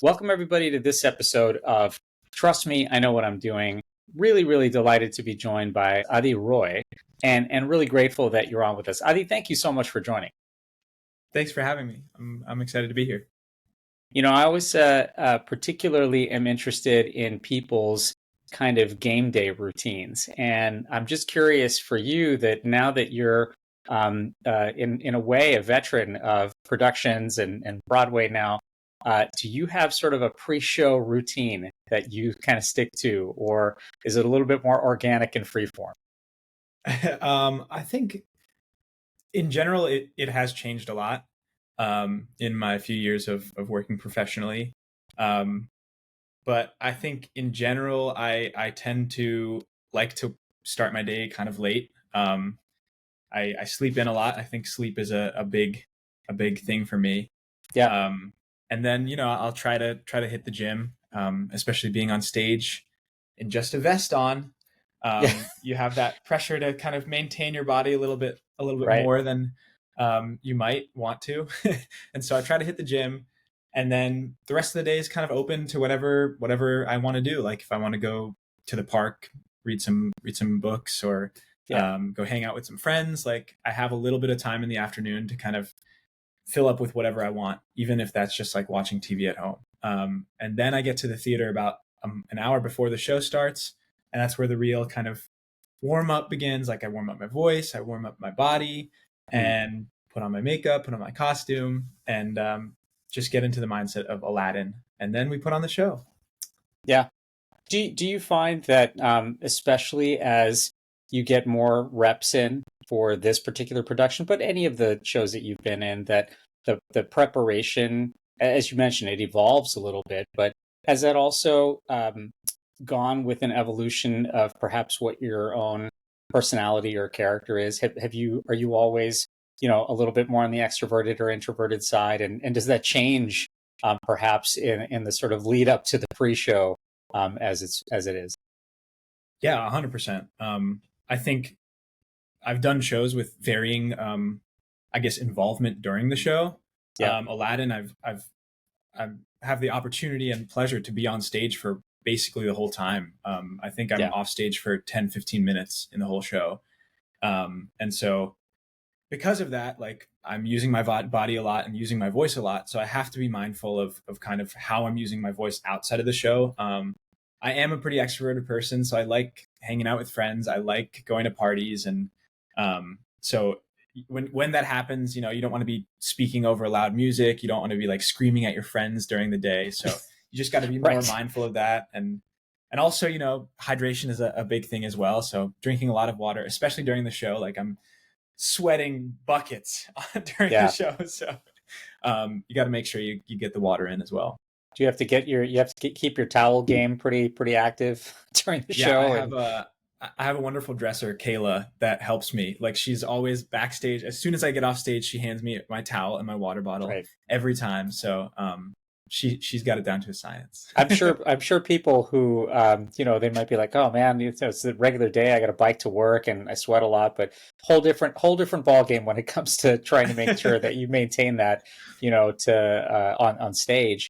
Welcome, everybody, to this episode of Trust Me, I Know What I'm Doing. Really, really delighted to be joined by Adi Roy and really grateful that you're on with us. Adi, thank you so much for joining. Thanks for having me. I'm excited to be here. I always particularly am interested in people's kind of game day routines. And I'm just curious for you that now that you're in a way a veteran of productions and Broadway now, do you have sort of a pre-show routine that you kind of stick to, or is it a little bit more organic and freeform? I think in general, it has changed a lot in my few years of working professionally. Um, but I think in general, I tend to like to start my day kind of late. I sleep in a lot. I think sleep is a big thing for me. Yeah. And then I'll try to hit the gym, especially being on stage in just a vest on. Yeah. You have that pressure to kind of maintain your body a little bit Right. more than you might want to. And so I try to hit the gym, and then the rest of the day is kind of open to whatever I want to do. Like if I want to go to the park, read some books, or Yeah. go hang out with some friends. Like I have a little bit of time in the afternoon to kind of fill up with whatever I want, even if that's just like watching TV at home. And then I get to the theater about an hour before the show starts, and that's where the real kind of warm up begins. Like I warm up my voice, I warm up my body, Mm. and put on my makeup, put on my costume, and just get into the mindset of Aladdin, and then we put on the show. Yeah. Do you find that, especially as you get more reps in for this particular production, but any of the shows that you've been in, that the preparation, as you mentioned, it evolves a little bit, but has that also gone with an evolution of perhaps what your own personality or character is? Have you are you always a little bit more on the extroverted or introverted side, and does that change perhaps in the sort of lead up to the pre-show as it is? Yeah, 100%. I think I've done shows with varying, I guess, involvement during the show. Yeah, Aladdin, I have the opportunity and pleasure to be on stage for basically the whole time. I think I'm yeah, off stage for 10, 15 minutes in the whole show. And so because of that, like I'm using my body a lot and using my voice a lot. So I have to be mindful of kind of how I'm using my voice outside of the show. I am a pretty extroverted person, so I like hanging out with friends. I like going to parties, and so when that happens, you don't want to be speaking over loud music. You don't want to be like screaming at your friends during the day. So you just got to be more right. mindful of that, and also hydration is a big thing as well. So drinking a lot of water, especially during the show. Like I'm sweating buckets during the Yeah. show, so you got to make sure you get the water in as well. Do you have to keep your towel game pretty active during the Yeah, I show? have And a I have a wonderful dresser, Kayla, that helps me. Like she's always backstage. As soon as I get off stage, she hands me my towel and my water bottle right. every time. So she's got it down to a science. I'm sure people who they might be like, oh man, it's a regular day. I got a bike to work and I sweat a lot, but whole different ball game when it comes to trying to make sure that you maintain that, to on stage.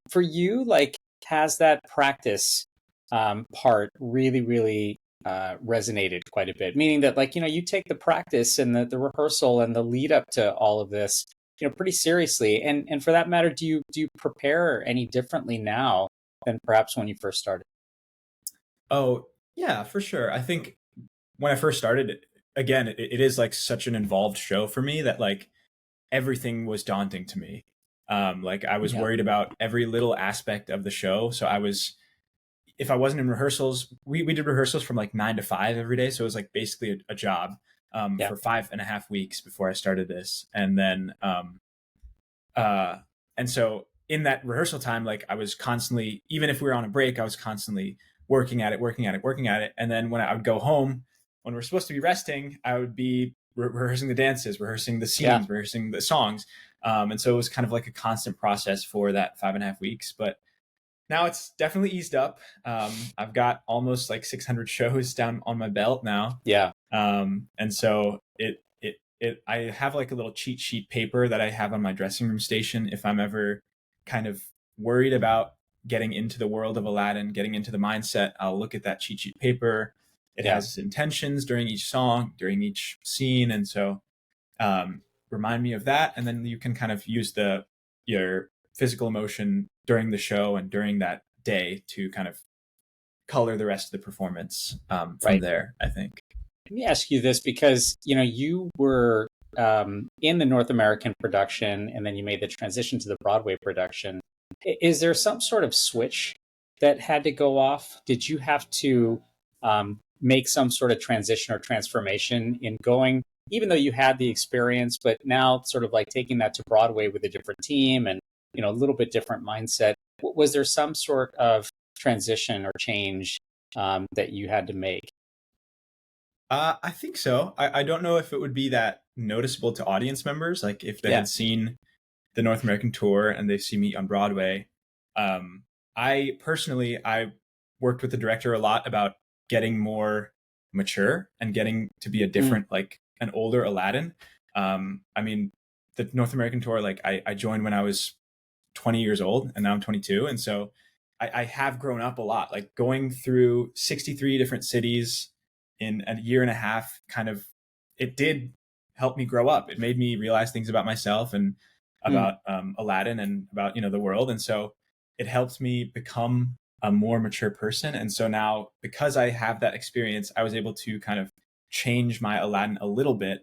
For you, like, has that practice part really resonated quite a bit? Meaning that, like, you take the practice and the rehearsal and the lead up to all of this, pretty seriously. And for that matter, do you prepare any differently now than perhaps when you first started? Oh yeah, for sure. I think when I first started, again, it is like such an involved show for me that like everything was daunting to me. Like I was Yeah. worried about every little aspect of the show. So if I wasn't in rehearsals, we did rehearsals from like 9 to 5 every day. So it was like basically a job Yeah. for 5.5 weeks before I started this. And then, uh, and so in that rehearsal time, like I was constantly, even if we were on a break, I was constantly working at it, working at it, working at it. And then when I would go home, when we're supposed to be resting, I would be rehearsing the dances, rehearsing the Yeah. scenes, rehearsing the songs. And so it was kind of like a constant process for that 5.5 weeks. But now it's definitely eased up. I've got almost like 600 shows down on my belt now, Yeah. and so I have like a little cheat sheet paper that I have on my dressing room station if I'm ever kind of worried about getting into the world of Aladdin, getting into the mindset, I'll look at that cheat sheet paper. It Yeah. has intentions during each song, during each scene. And so remind me of that. And then you can kind of use your physical emotion during the show and during that day to kind of color the rest of the performance from Right. there, I think. Let me ask you this because you were in the North American production, and then you made the transition to the Broadway production. Is there some sort of switch that had to go off? Did you have to make some sort of transition or transformation in going, even though you had the experience, but now sort of like taking that to Broadway with a different team and a little bit different mindset? Was there some sort of transition or change that you had to make? I think so. I don't know if it would be that noticeable to audience members, like if they Yeah. had seen the North American tour and they see me on Broadway. Um, I worked with the director a lot about getting more mature and getting to be a Mm. different, like an older Aladdin. I mean, the North American tour, like I joined when I was 20 years old and now I'm 22. And so I have grown up a lot, like going through 63 different cities in a year and a half. Kind of, it did help me grow up. It made me realize things about myself and Mm. about Aladdin and about, the world. And so it helped me become a more mature person. And so now, because I have that experience, I was able to kind of change my Aladdin a little bit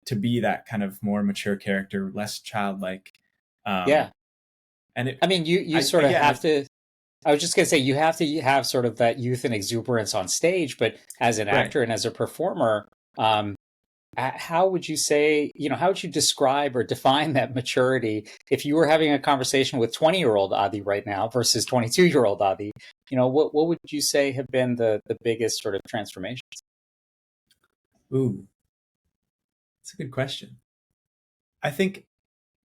to be that kind of more mature character, less childlike. Yeah. Um, and I mean, you I sort of again, have to. I was just going to say you have to have sort of that youth and exuberance on stage, but as an right. actor and as a performer, um, how would you say, how would you describe or define that maturity if you were having a conversation with 20-year-old Adi right now versus 22-year-old Adi? What would you say have been the biggest sort of transformations? Ooh, that's a good question. I think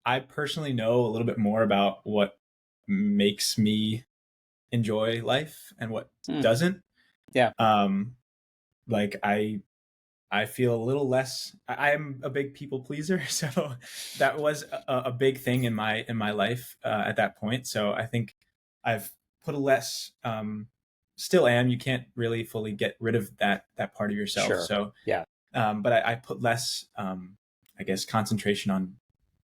I personally know a little bit more about what makes me enjoy life and what Hmm. doesn't. Yeah. Um, like I feel a little less. I am a big people pleaser, so that was a big thing in my life at that point. So I think I've put a less. Still am. You can't really fully get rid of that part of yourself. Sure. So, Yeah. but I put less. I guess concentration on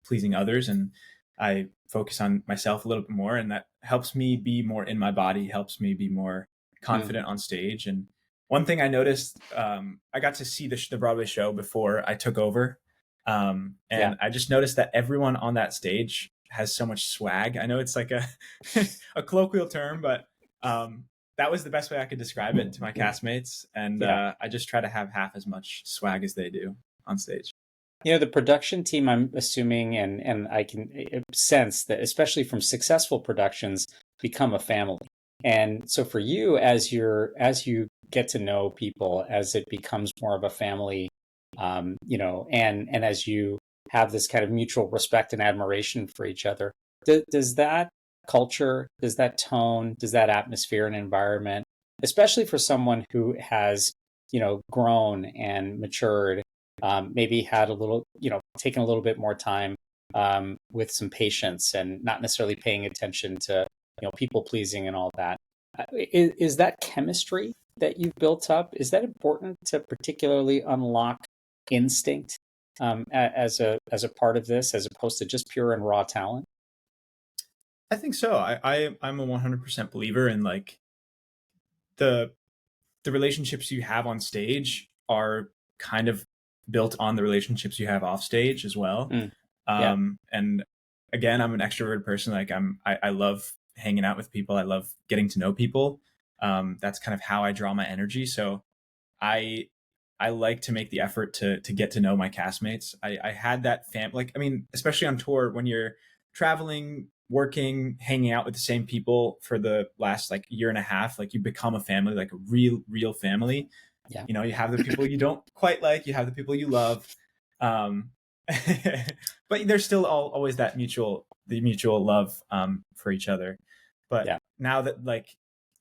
pleasing others, and I focus on myself a little bit more, and that helps me be more in my body. Helps me be more Hmm. confident on stage. And one thing I noticed, I got to see the Broadway show before I took over, Yeah. and I just noticed that everyone on that stage has so much swag. I know it's like a a colloquial term, but that was the best way I could describe it to my castmates. And Yeah. I just try to have half as much swag as they do on stage. The production team, I'm assuming, and I can sense that, especially from successful productions, become a family. And so for you, as you get to know people, as it becomes more of a family, and as you have this kind of mutual respect and admiration for each other, does that culture, does that tone, does that atmosphere and environment, especially for someone who has, grown and matured, maybe had a little, taken a little bit more time with some patience and not necessarily paying attention to, people pleasing and all that. Is that chemistry that you've built up? Is that important to particularly unlock instinct as a part of this, as opposed to just pure and raw talent? I think so. I'm a 100% believer in like the the relationships you have on stage are kind of built on the relationships you have off stage as well. Mm, yeah, And again, I'm an extroverted person. Like I love hanging out with people. I love getting to know people. That's kind of how I draw my energy. So I I like to make the effort to get to know my castmates. I had that like I mean, especially on tour when you're traveling, working, hanging out with the same people for the last like year and a half, like you become a family, like a real family. yeah, You have the people you don't quite like, you have the people you love. Um but there's still always that mutual love for each other. But yeah. now that like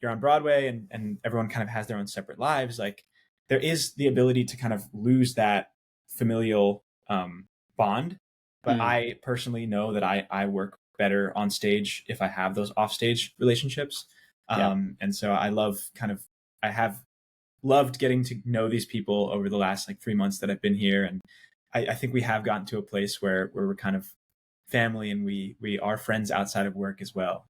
you're on Broadway and everyone kind of has their own separate lives, like there is the ability to kind of lose that familial bond. But Mm, I personally know that I work better on stage if I have those offstage relationships. Yeah. And so I have loved getting to know these people over the last like 3 months that I've been here. And I think we have gotten to a place where we're kind of family, and we are friends outside of work as well.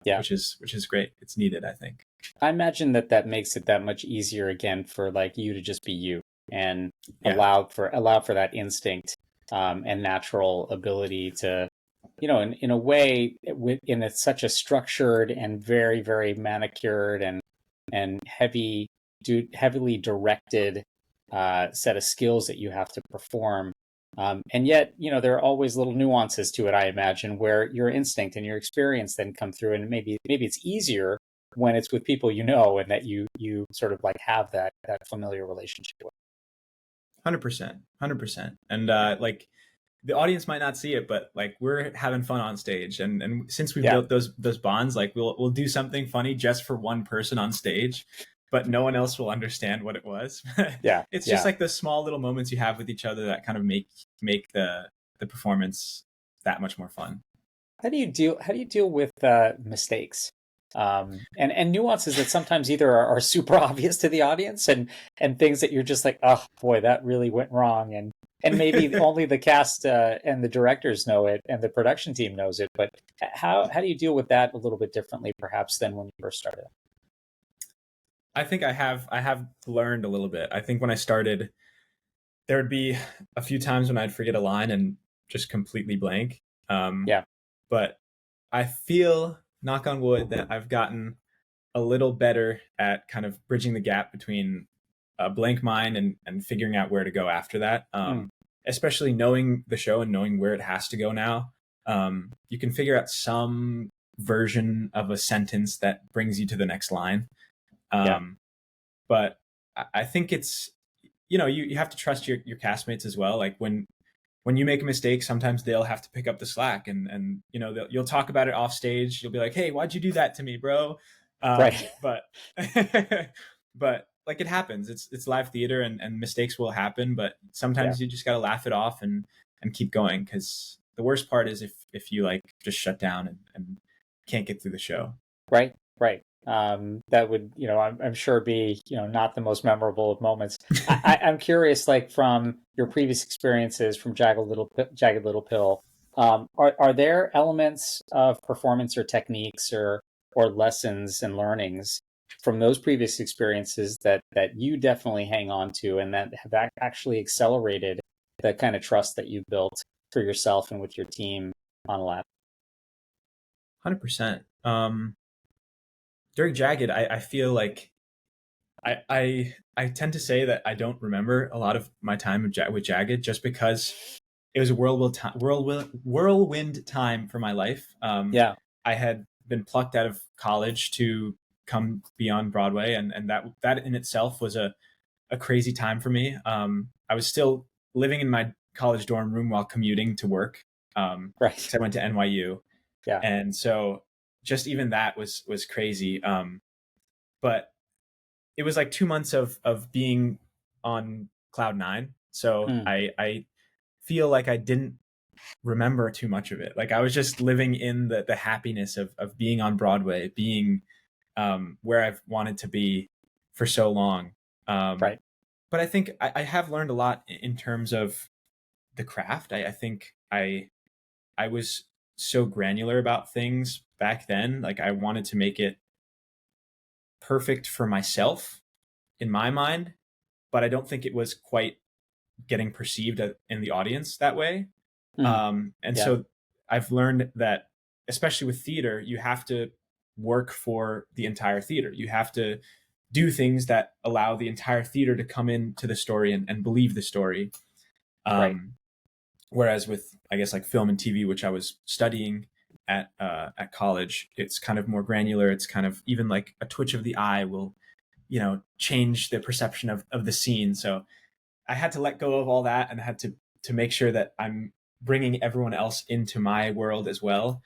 Yeah. Which is great. It's needed, I think. I imagine that that makes it that much easier again for like you to just be you and Yeah. allow for that instinct and natural ability to, in a way, such a structured and very, very manicured and heavily directed set of skills that you have to perform. And yet, there are always little nuances to it, I imagine, where your instinct and your experience then come through, and maybe it's easier when it's with people and that you sort of like have that familiar relationship with. 100%, 100%. And like the audience might not see it, but like we're having fun on stage, and since we've built those bonds, like we'll do something funny just for one person on stage, but no one else will understand what it was. Yeah, It's just like the small little moments you have with each other that kind of make the performance that much more fun. How do you deal with mistakes and nuances that sometimes either are super obvious to the audience and things that you're just like, oh boy, that really went wrong, and maybe only the cast and the directors know it and the production team knows it, but how do you deal with that a little bit differently perhaps than when you first started? I think I have learned a little bit. I think when I started, there would be a few times when I'd forget a line and just completely blank. Yeah. But I feel, knock on wood, that I've gotten a little better at kind of bridging the gap between a blank mind and figuring out where to go after that. Mm. Especially knowing the show and knowing where it has to go now. You can figure out some version of a sentence that brings you to the next line. Yeah. But I think it's, you have to trust your castmates as well. Like when you make a mistake, sometimes they'll have to pick up the slack, and you'll talk about it off stage. You'll be like, "Hey, why'd you do that to me, bro?" Right. But but like it happens. It's live theater, and mistakes will happen. But Yeah. sometimes you just gotta laugh it off and keep going, because the worst part is if you like just shut down and can't get through the show. Right. Right. That would, I'm sure be, not the most memorable of moments. I'm curious, like from your previous experiences from Jagged Little Pill, are there elements of performance or techniques or lessons and learnings from those previous experiences that you definitely hang on to and that have actually accelerated the kind of trust that you've built for yourself and with your team on Aladdin? 100%. During Jagged, I feel like I tend to say that I don't remember a lot of my time with Jagged, just because it was a whirlwind time for my life. Yeah. I had been plucked out of college to come be on Broadway, and that in itself was a crazy time for me. I was still living in my college dorm room while commuting to work, Right. because I went to NYU, Yeah. and so just even that was crazy. But it was like 2 months of being on cloud nine. So Mm. I feel like I didn't remember too much of it. Like I was just living in the happiness of being on Broadway, being where I've wanted to be for so long. Um, Right. but I think I have learned a lot in terms of the craft. I think I was so granular about things back then. Like I wanted to make it perfect for myself in my mind, but I don't think it was quite getting perceived in the audience that way. Mm. And Yeah. so I've learned that, especially with theater, you have to work for the entire theater. You have to do things that allow the entire theater to come into the story and believe the story. Right. Um, Whereas with, I guess, like film and TV, which I was studying at college, it's kind of more granular. It's kind of even like a twitch of the eye will, change the perception of the scene. So I had to let go of all that and had to make sure that I'm bringing everyone else into my world as well,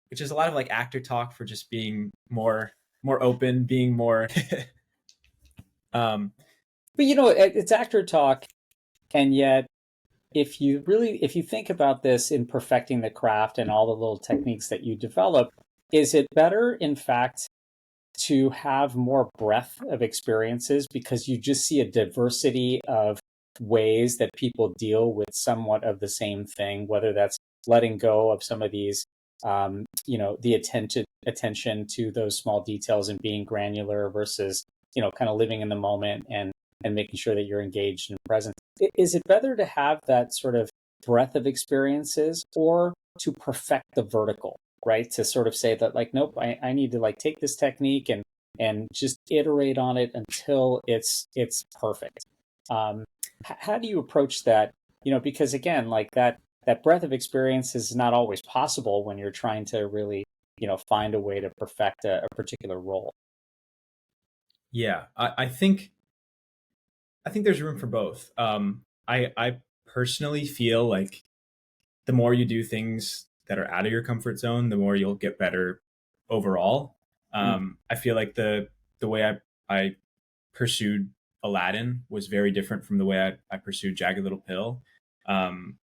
which is a lot of like actor talk for just being more open, being more. um, But it's actor talk, and yet if you think about this in perfecting the craft and all the little techniques that you develop, is it better, in fact, to have more breadth of experiences because you just see a diversity of ways that people deal with somewhat of the same thing, whether that's letting go of some of these, the attention to those small details and being granular versus, kind of living in the moment and making sure that you're engaged and present. Is it better to have that sort of breadth of experiences or to perfect the vertical? Right, to sort of say that, like, nope, I need to like take this technique and just iterate on it until it's perfect. How do you approach that? Because again, like that breadth of experience is not always possible when you're trying to really find a way to perfect a particular role. Yeah, I think there's room for both. I personally feel like the more you do things that are out of your comfort zone, the more you'll get better overall. Mm, I feel like the way I pursued Aladdin was very different from the way I pursued Jagged Little Pill. Um,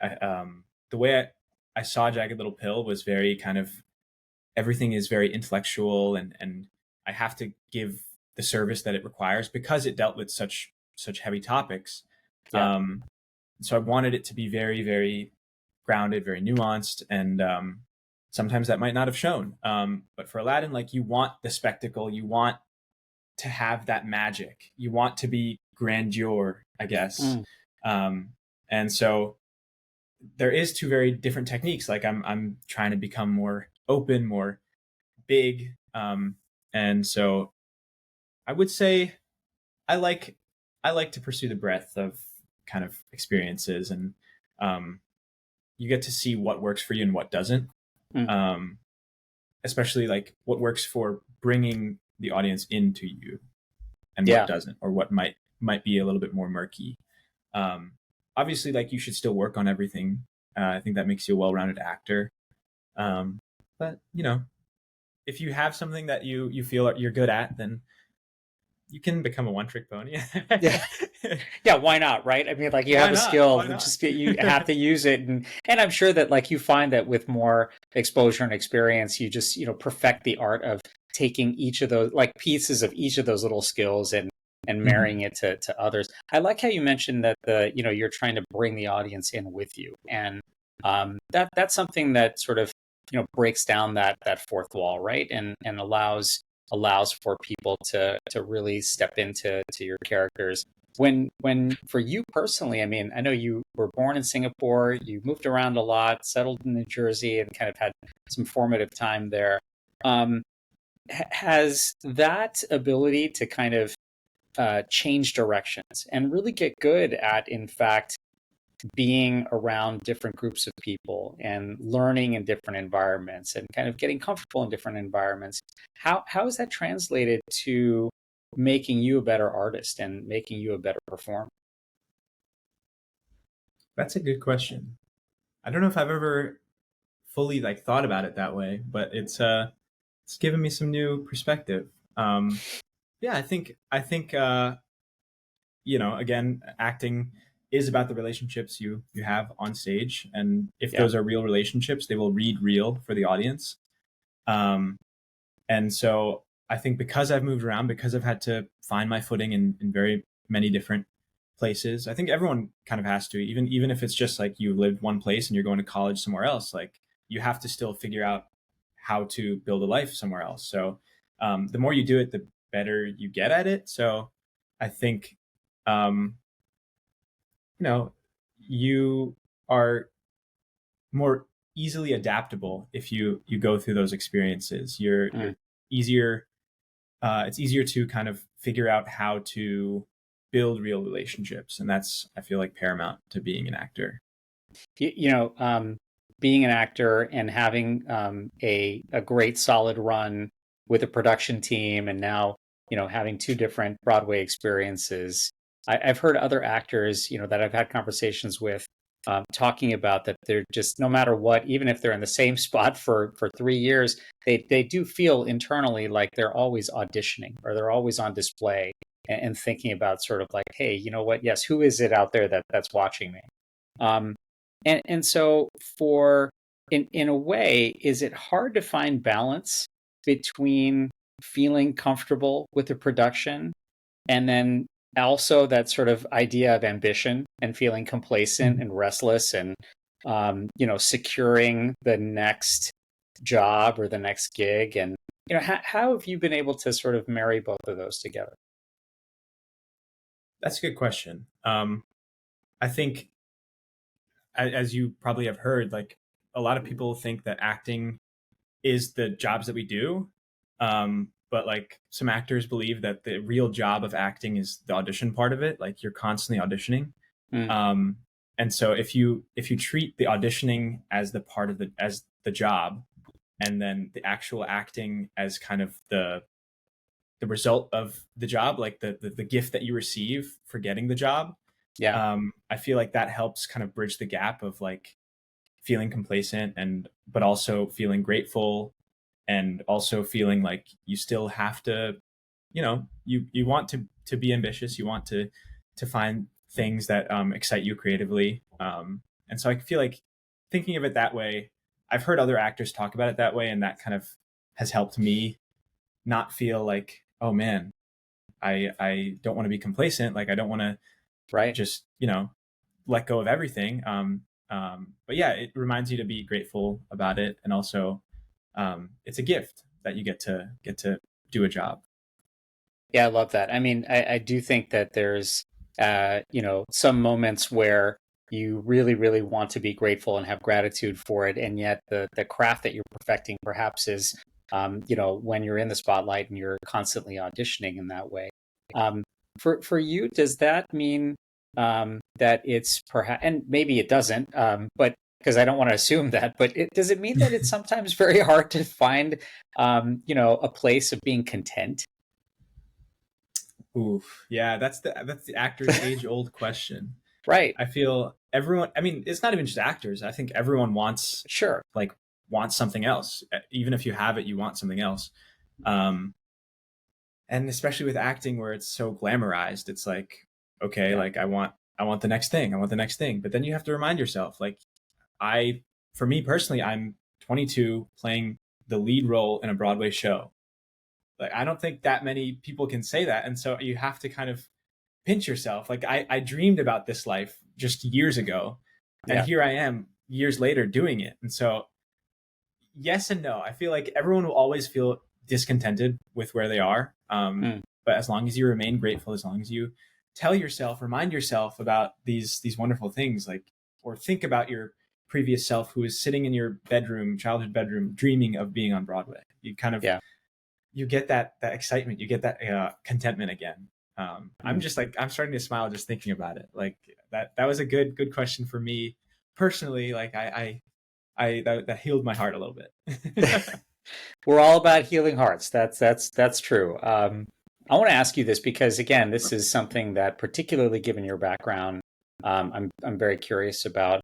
the way I saw Jagged Little Pill was very kind of everything is very intellectual, and I have to give the service that it requires because it dealt with such heavy topics. yeah, Um, so I wanted it to be very, very grounded, very nuanced, and sometimes that might not have shown. But for Aladdin, like you want the spectacle, you want to have that magic, you want to be grandeur, I guess. mm, Um, and so there is two very different techniques. Like I'm trying to become more open, more big, and so I would say I like I like to pursue the breadth of kind of experiences, and um, you get to see what works for you and what doesn't. mm, Um, Especially like what works for bringing the audience into you and what yeah. doesn't, or what might be a little bit more murky. Um, Obviously, like you should still work on everything. I think that makes you a well-rounded actor. Um, but if you have something that you feel you're good at, then you can become a one-trick pony. Yeah. Yeah, why not, right? I mean, like you Why have a not? skill, Why not? you have to use it, and I'm sure that like you find that with more exposure and experience, you just perfect the art of taking each of those like pieces of each of those little skills and Mhm. marrying it to others. I like how you mentioned that you're trying to bring the audience in with you, and that's something that sort of breaks down that fourth wall, right, and allows for people to really step into your characters. When for you personally, I mean, I know you were born in Singapore, you moved around a lot, settled in New Jersey, and kind of had some formative time there. Um, has that ability to kind of change directions and really get good at, in fact, being around different groups of people and learning in different environments and kind of getting comfortable in different environments. How is that translated to making you a better artist and making you a better performer? That's a good question. I don't know if I've ever fully like thought about it that way, but it's given me some new perspective. Yeah, I think again, acting is about the relationships you have on stage, and if Yeah. those are real relationships, they will read real for the audience. Um, and so I think because I've moved around, because I've had to find my footing in very many different places, I think everyone kind of has to, even if it's just like you lived one place and you're going to college somewhere else, like you have to still figure out how to build a life somewhere else. So the more you do it, the better you get at it. So I think um, you know you are more easily adaptable if you go through those experiences. You're Mm. easier. It's easier to kind of figure out how to build real relationships, and that's I feel like paramount to being an actor. You, you know, um, Being an actor and having a great solid run with a production team, and now having two different Broadway experiences. I've heard other actors, that I've had conversations with, talking about that they're just no matter what, even if they're in the same spot for 3 years, they do feel internally like they're always auditioning or they're always on display and thinking about sort of like, hey, you know what? Yes, who is it out there that's watching me? Um, and so for in a way, is it hard to find balance between feeling comfortable with the production and then also that sort of idea of ambition and feeling complacent Mhm. and restless and securing the next job or the next gig? And how have you been able to sort of marry both of those together? That's a good question. I think, as you probably have heard, like a lot of people think that acting is the jobs that we do. But like some actors believe that the real job of acting is the audition part of it. Like you're constantly auditioning. Mm, Um, and so if you treat the auditioning as the part of the job, and then the actual acting as kind of the result of the job, like the gift that you receive for getting the job, yeah, I feel like that helps kind of bridge the gap of like feeling complacent and but also feeling grateful, and also feeling like you still have to, you want to be ambitious, you want to find things that excite you creatively, and so I feel like thinking of it that way, I've heard other actors talk about it that way, and that kind of has helped me not feel like, oh man, I don't want to be complacent, like I don't want to right. just let go of everything. But yeah, it reminds you to be grateful about it, and also it's a gift that you get to do a job. Yeah, I love that. I mean, I do think that there's, some moments where you really, really want to be grateful and have gratitude for it, and yet the craft that you're perfecting perhaps is, when you're in the spotlight and you're constantly auditioning in that way. Um, for you, does that mean that it's perhaps, and maybe it doesn't, but because I don't want to assume that, but does it mean that it's sometimes very hard to find, a place of being content? Oof, yeah, that's the actor's age old question. Right. I feel everyone. I mean, it's not even just actors. I think everyone wants Sure. like wants something else. Even if you have it, you want something else. Um, and especially with acting, where it's so glamorized, it's like, okay, Yeah. like I want the next thing. I want the next thing. But then you have to remind yourself, like I, for me personally, I'm 22 playing the lead role in a Broadway show. Like I don't think that many people can say that, and so you have to kind of pinch yourself. Like I dreamed about this life just years ago, and Yeah. here I am years later doing it. And so yes and no. I feel like everyone will always feel discontented with where they are. Mm. But as long as you remain grateful, as long as you tell yourself, remind yourself about these wonderful things, like or think about your previous self who is sitting in your bedroom, childhood bedroom, dreaming of being on Broadway. You kind of Yeah. you get that excitement, you get that contentment again. I'm Mm. just like I'm starting to smile just thinking about it. Like that was a good question for me personally. Like that healed my heart a little bit. We're all about healing hearts. That's true. I want to ask you this because again, this is something that, particularly given your background, I'm very curious about.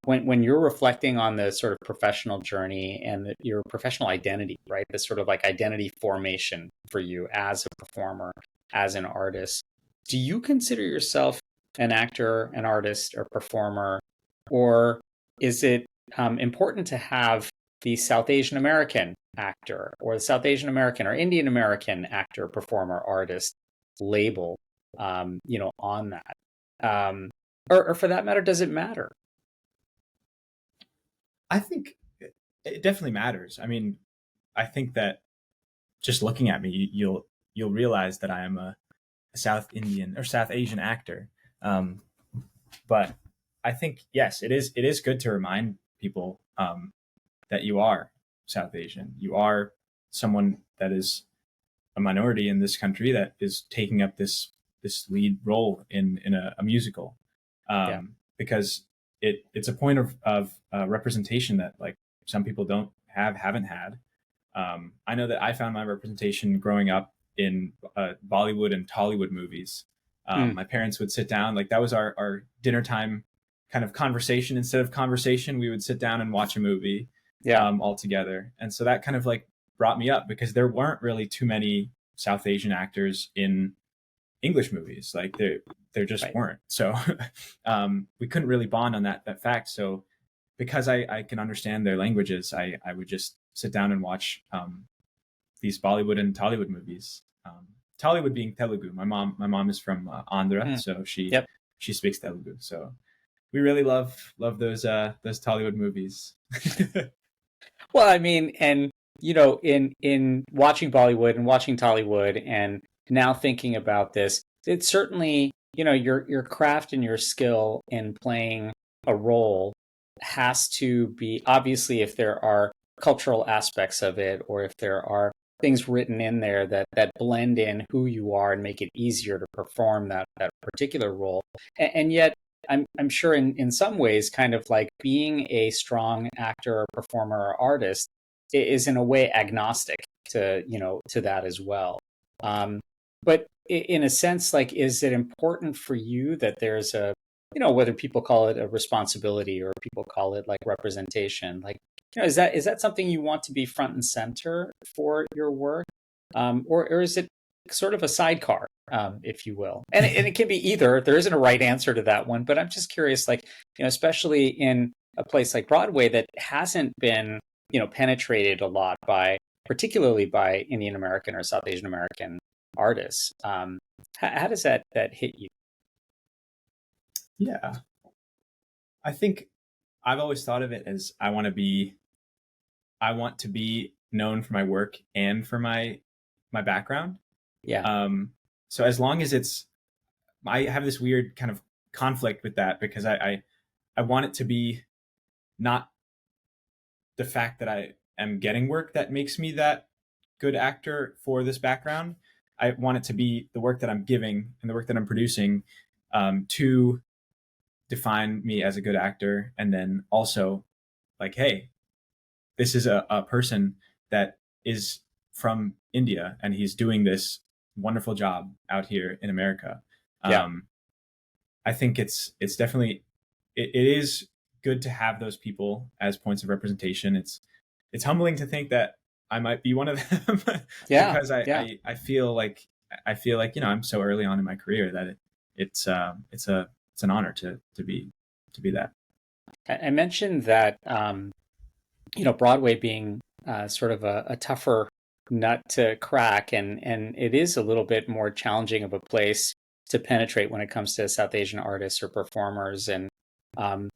When you're reflecting on the sort of professional journey and your professional identity, right? The sort of like identity formation for you as a performer, as an artist. Do you consider yourself an actor, an artist, or performer, or is it important to have the South Asian American actor or the South Asian American or Indian American actor, performer, artist label, on that? Or for that matter, does it matter? I think it definitely matters. I mean, I think that just looking at me, you'll realize that I am a South Indian or South Asian actor. Um, but I think yes, it is good to remind people that you are South Asian. You are someone that is a minority in this country that is taking up this lead role in a musical, Yeah. because it's a point of representation that like some people haven't had. I know that I found my representation growing up in Bollywood and Tollywood movies. Mm, My parents would sit down, like that was our dinner time kind of conversation. Instead of conversation, we would sit down and watch a movie yeah. all together. And so that kind of like brought me up because there weren't really too many South Asian actors English movies. Like there just Right. weren't. So we couldn't really bond on that fact. So because I can understand their languages, I would just sit down and watch these Bollywood and Tollywood movies. Tollywood being Telugu. My mom is from Andhra, Mm. so Yep. she speaks Telugu. So we really love those Tollywood movies. Well, I mean, and in watching Bollywood and watching Tollywood, and now thinking about this, it's certainly, your craft and your skill in playing a role has to be, obviously, if there are cultural aspects of it, or if there are things written in there that blend in who you are and make it easier to perform that particular role. And yet I'm sure in some ways, kind of like being a strong actor or performer or artist is in a way agnostic to that as well. Um, but in a sense, like, is it important for you that there's whether people call it a responsibility or people call it like representation, like, is that something you want to be front and center for your work, or is it sort of a sidecar, if you will? And it can be either. There isn't a right answer to that one, but I'm just curious, like, especially in a place like Broadway that hasn't been, penetrated a lot particularly by Indian American or South Asian American artists. How does that hit you? Yeah, I think I've always thought of it as I want to be known for my work and for my background. Yeah, Um, so as long as I have this weird kind of conflict with that because I want it to be not the fact that I am getting work that makes me that good actor for this background. I want it to be the work that I'm giving and the work that I'm producing to define me as a good actor. And then also, like, hey, this is a person that is from India and he's doing this wonderful job out here in America. yeah, Um, I think it's definitely it is good to have those people as points of representation. It's humbling to think that I might be one of them yeah, because yeah. I feel like I'm so early on in my career that it's an honor to be that. I mentioned that Broadway being sort of a tougher nut to crack, and it is a little bit more challenging of a place to penetrate when it comes to South Asian artists or performers. And um,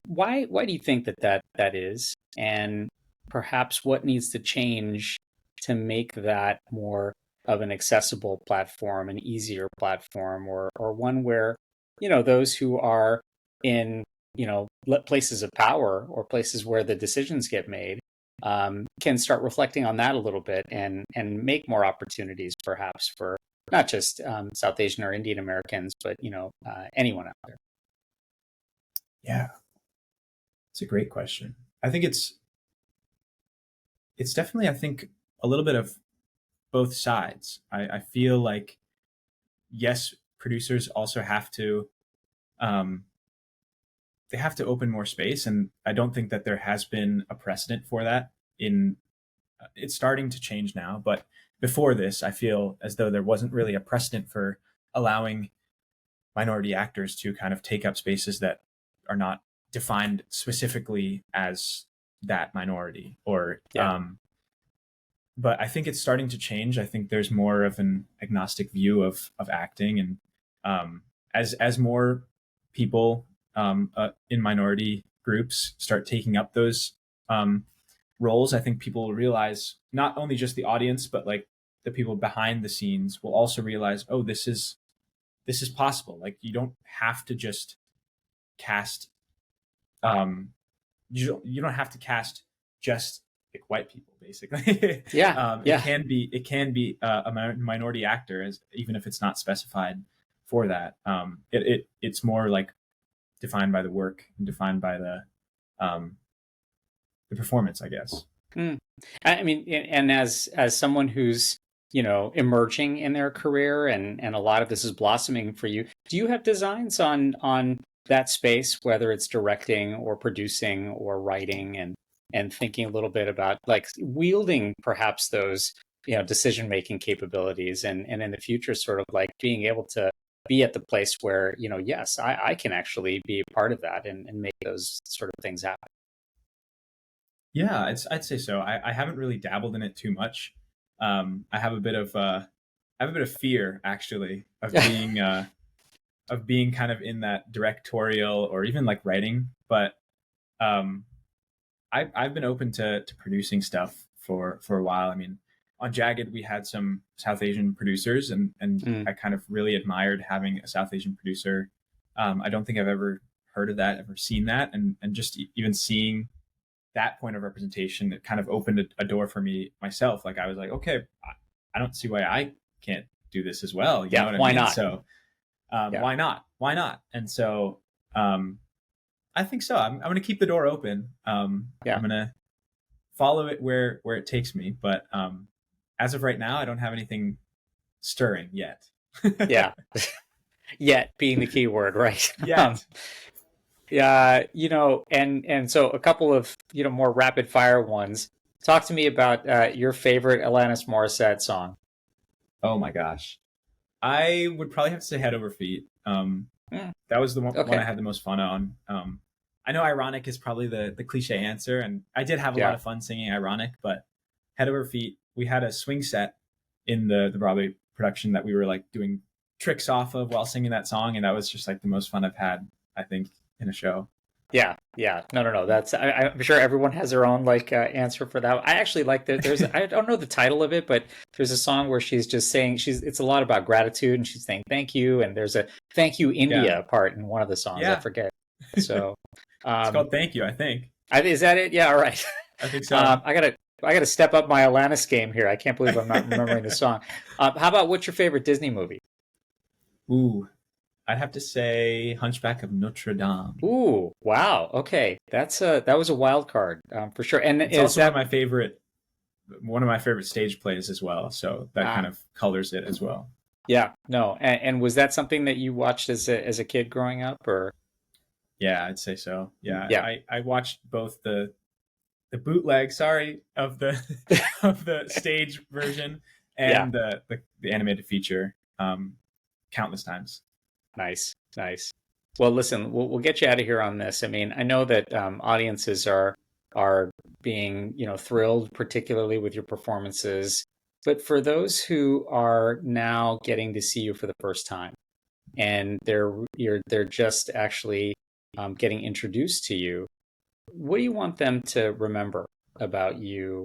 why do you think that is? And perhaps what needs to change to make that more of an accessible platform, an easier platform, or one where those who are in places of power or places where the decisions get made, can start reflecting on that a little bit and make more opportunities perhaps for not just South Asian or Indian Americans, but anyone out there. Yeah, it's a great question. I think it's definitely I think a little bit of both sides. I feel like yes, producers also have to um, they have to open more space, and I don't think that there has been a precedent for that. In It's starting to change now, but before this, I feel as though there wasn't really a precedent for allowing minority actors to kind of take up spaces that are not defined specifically as that minority or Yeah. but I think it's starting to change. I think there's more of an agnostic view of acting, and as more people in minority groups start taking up those um, roles, I think people will realize not only just the audience, but like the people behind the scenes will also realize, oh, this is possible. Like you don't have to just cast um, you don't have to cast just like white people basically. Yeah. It Yeah. can be a minority actor as even if it's not specified for that. It's more like defined by the work and defined by um, the performance, I guess. Mm. I mean, and as someone who's emerging in their career, and a lot of this is blossoming for you, do you have designs on that space, whether it's directing or producing or writing, and thinking a little bit about like wielding perhaps those decision making capabilities, and in the future, sort of like being able to be at the place where, yes, I can actually be a part of that and make those sort of things happen. Yeah, I'd say so. I haven't really dabbled in it too much. I have a bit of I have a bit of fear actually of being kind of in that directorial or even like writing, but um, I've been open to producing stuff for a while. I mean, on Jagged we had some South Asian producers, and Mm, I kind of really admired having a South Asian producer. I don't think I've ever heard of that, ever seen that, and just even seeing that point of representation, it kind of opened a door for me myself. Like I was like, okay, I don't see why I can't do this as well. You know yeah, what I why mean? not? So Yeah, why not? Why not? And so I think so. I'm going to keep the door open. I'm yeah, going to follow it where it takes me. But as of right now, I don't have anything stirring yet. yeah. Yet being the key word, right? Yet. Yeah, and so a couple of more rapid fire ones. Talk to me about your favorite Alanis Morissette song. Oh my gosh. I would probably have to say head over feet. Mm, That was the one I okay. had the most fun on. I know ironic is probably the cliche answer, and I did have a lot Yeah. of fun singing ironic, but head over feet. We had a swing set in the Broadway production that we were like doing tricks off of while singing that song, and that was just like the most fun I've had, I think, in a show. Yeah, yeah. No, no, no. I'm sure everyone has their own like answer for that. I actually like that. I don't know the title of it, but there's a song where she's just saying it's a lot about gratitude, and she's saying thank you, and there's a thank you Yeah, India part in one of the songs. I yeah. forget. So, It's um, called Thank You, I think. is that it? Yeah. All right. I think so. I gotta step up my Alanis game here. I can't believe I'm not remembering the song. How about what's your favorite Disney movie? Ooh, I'd have to say Hunchback of Notre Dame. Ooh, wow. Okay, that was a wild card for sure. And It's is also that one of my favorite stage plays as well. So that kind ah of colors it as well. yeah, no. And was that something that you watched as a kid growing up, or Yeah, I'd say so. Yeah, yeah, I watched both the bootleg, sorry, of the of the stage version yeah, and the animated feature countless times. nice, nice. Well, listen, we'll get you out of here on this. I mean, I know that audiences are being thrilled, particularly with your performances, but for those who are now getting to see you for the first time, and they're just actually getting introduced to you, what do you want them to remember about you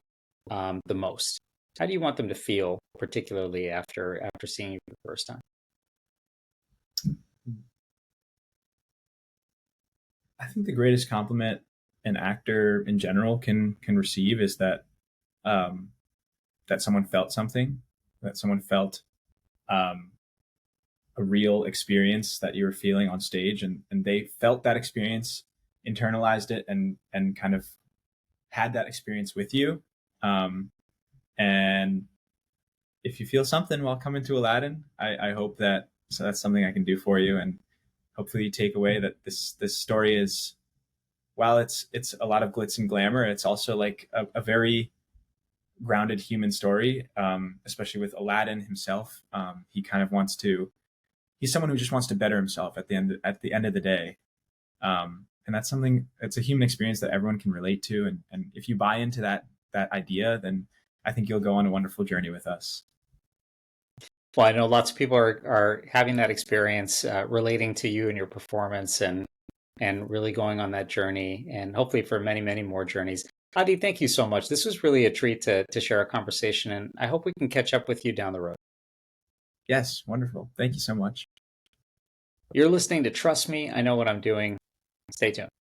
the most? How do you want them to feel, particularly after seeing you for the first time? I think the greatest compliment an actor in general can receive is um, that someone felt something, that someone felt um, a real experience that you were feeling on stage, and they felt that experience, internalized it, and kind of had that experience with you. Um, and if you feel something while coming to Aladdin, I hope that so that's something I can do for you, and hopefully you take away that this story is, while it's a lot of glitz and glamour, it's also like a very grounded human story. Especially with Aladdin himself, he kind of wants to. He's someone who just wants to better himself at the end of the day, and that's something. It's a human experience that everyone can relate to, and if you buy into that idea, then I think you'll go on a wonderful journey with us. Well, I know lots of people are having that experience, relating to you and your performance, and really going on that journey, and hopefully for many, many more journeys. Adi, thank you so much. This was really a treat to share a conversation, and I hope we can catch up with you down the road. Yes, wonderful. Thank you so much. You're listening to Trust Me, I Know What I'm Doing. Stay tuned.